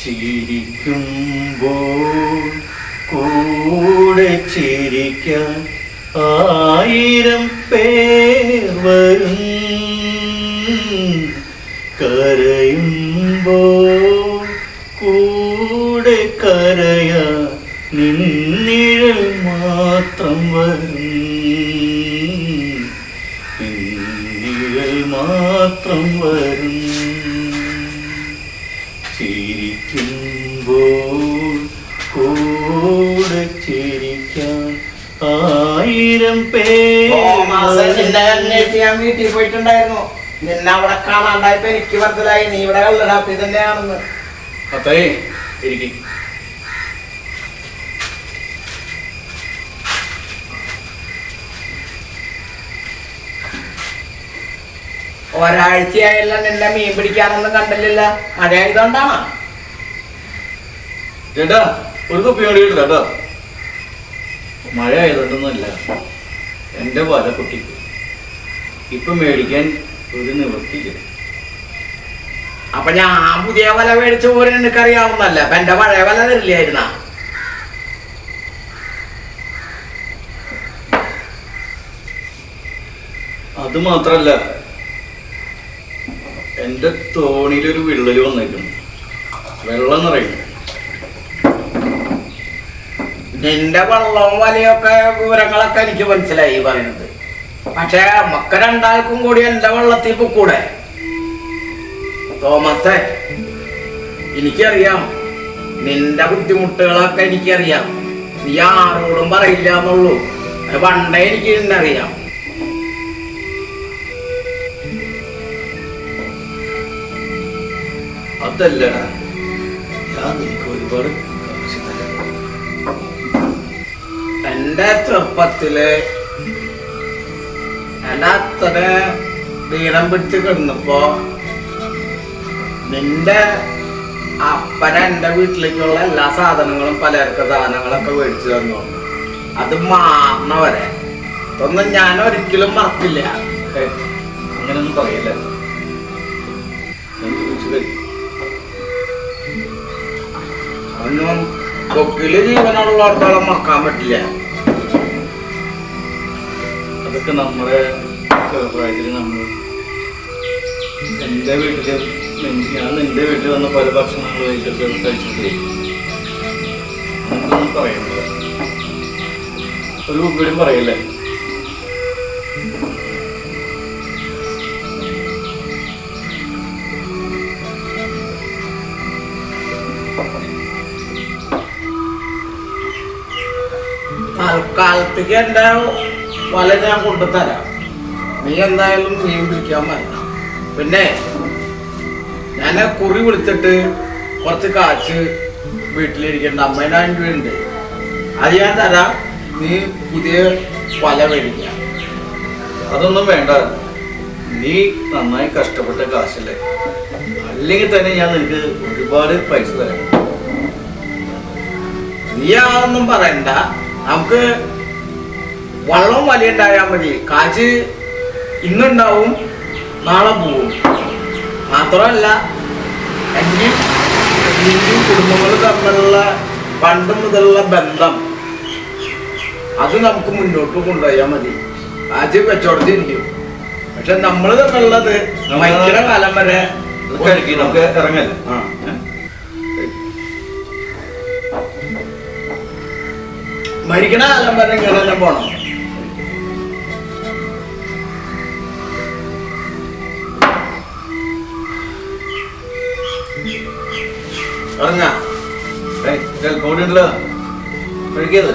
ചിരിക്കുമ്പോൾ കൂടെ ചിരിക്കാൻ 1000 പേർ വരും. കരയുമ്പോൾ കൂടെ കരയാൻ നിന്നിഴൽ മാത്രം വരും. നിന്നിഴൽ മാത്രം വരും. ചിരിക്കുമ്പോൾ കൂടെ ചിരിക്കാൻ 1000 പേർ. ഞാൻ വീട്ടിൽ പോയിട്ടുണ്ടായിരുന്നു. നിന്നെ അവിടെ കാണാണ്ടായപ്പോ എനിക്ക് മനസ്സിലായി നീ ഇവിടെ കള്ളടാപ്പി തന്നെയാണെന്ന്. അത്തേ ഇരിക്കും. ഒരാഴ്ചയായല്ല നിന്നെ മീൻ പിടിക്കാനൊന്നും കണ്ടില്ല. മഴയായതുകൊണ്ടാണോ? ചേട്ടാ ഒരു കുപ്പി മേടിയിട്ടില്ല കേട്ടോ. മഴ ആയതുകൊണ്ടൊന്നുമല്ല, എൻ്റെ വല കുട്ടിക്ക് ഇപ്പൊ മേടിക്കാൻ ഒരു നിവൃത്തിയില്ല. അപ്പൊ ഞാൻ പുതിയ വല മേടിച്ചു പോലും എനിക്കറിയാവുന്നല്ല. അപ്പൊ എന്റെ പഴയ വല തരില്ലായിരുന്ന? അത് മാത്രല്ല, എന്റെ തോണിയിലൊരു വിള്ളല് വന്നേക്കുന്നു. വെള്ളം നിറയുന്നു. നിന്റെ വെള്ളവും വലയൊക്കെ വിവരങ്ങളൊക്കെ എനിക്ക് മനസ്സിലായി പറയുന്നത്. പക്ഷെ മക്ക രണ്ടാൾക്കും കൂടി എന്റെ വെള്ളത്തിൽ പൊക്കൂടെ? തോമസേ, എനിക്കറിയാം നിന്റെ ബുദ്ധിമുട്ടുകളൊക്കെ എനിക്കറിയാം. നീ ആരോടും പറയില്ല എന്നുള്ളൂ. അത് പണ്ടേ എനിക്ക് അറിയാം. അതല്ലടാ, ഞാൻ നിനക്ക് ഒരുപാട് എന്റെ ചെറുപ്പത്തില് എന്റെ അച്ഛന് ദീനം പിടിച്ച് കിടന്നപ്പോ നിന്റെ അപ്പന എന്റെ വീട്ടിലേക്കുള്ള എല്ലാ സാധനങ്ങളും പലചരക്ക് സാധനങ്ങളൊക്കെ മേടിച്ചു തന്നു. അത് മാറുന്നവരെ ഒന്നും ഞാൻ ഒരിക്കലും മറക്കില്ല. അങ്ങനൊന്നും പറയില്ല. ഒന്നും കൊക്കില് ജീവനുള്ളവർത്തോളം മറക്കാൻ പറ്റില്ല. അതൊക്കെ നമ്മുടെ ചെറുപ്രായത്തിൽ നമ്മൾ എൻ്റെ വീട്ടില് ഞാൻ നിന്റെ വീട്ടിൽ വന്ന പല ഭക്ഷണങ്ങൾ കഴിച്ചിട്ടേ നമുക്കൊന്നും പറയുന്നില്ല. ഒരു കുപ്പിയും പറയില്ലേ? തൽക്കാലത്തേക്ക് എന്റെ വല ഞാൻ കൊണ്ടുതരാം. നീ എന്തായാലും മീൻ പിടിക്കാൻ പറ്റില്ല. പിന്നെ ഞാൻ കുറി വിളിച്ചിട്ട് കുറച്ച് കാശ് വീട്ടിലിരിക്കേണ്ട 50,000 രൂപയുണ്ട്. അത് ഞാൻ തരാം. നീ പുതിയ വല മേടിക്കാം. അതൊന്നും വേണ്ട. നീ നന്നായി കഷ്ടപ്പെട്ട കാശല്ലേ, അല്ലെങ്കിൽ തന്നെ ഞാൻ നിനക്ക് ഒരുപാട് പൈസ തരാം. നീ അതൊന്നും പറയണ്ട. നമുക്ക് വള്ളം വലിയ ഉണ്ടായാൽ മതി. കാശ് ഇന്നുണ്ടാവും, നാളെ പോവും. മാത്രമല്ല എന്നെയും നീയും കുടുംബങ്ങളും തമ്മിലുള്ള പണ്ട് മുതലുള്ള ബന്ധം അത് നമുക്ക് മുന്നോട്ട് കൊണ്ടുപോയാൽ മതി. കാശ് വെച്ചോടത്തിരിക്കും. പക്ഷെ നമ്മൾ തമ്മിലുള്ളത് മരിക്കുന്ന കാലം വരെ നമുക്ക് ഇറങ്ങല്ലേ? മരിക്കണ കാലം വരെ ഇങ്ങനെ തന്നെ പോണം. അറിഞ്ഞ കോടിയുണ്ടല്ലോ കഴിക്കത്.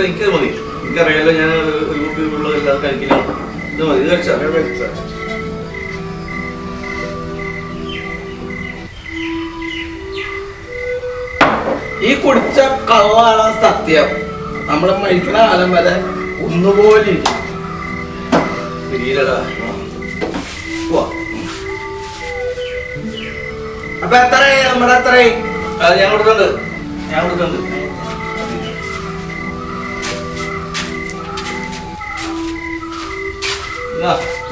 എനിക്കത് മതി. എനിക്കറിയാലോ ഞാൻ ഒരു കുപ്പി ഉള്ളതെല്ലാം കഴിക്കില്ല. ഇത് മതി. ഇത് കഴിച്ചാ ഈ കുടിച്ച കള്ളാണ് സത്യം. നമ്മൾ മരിക്കുന്ന കാലം വരെ ഒന്നുപോലെ ഇരിക്കും. അപ്പൊ എത്രയായി നമ്മുടെ? എത്രയായി? ഞാൻ കൊടുക്കുന്നുണ്ട്. Yeah.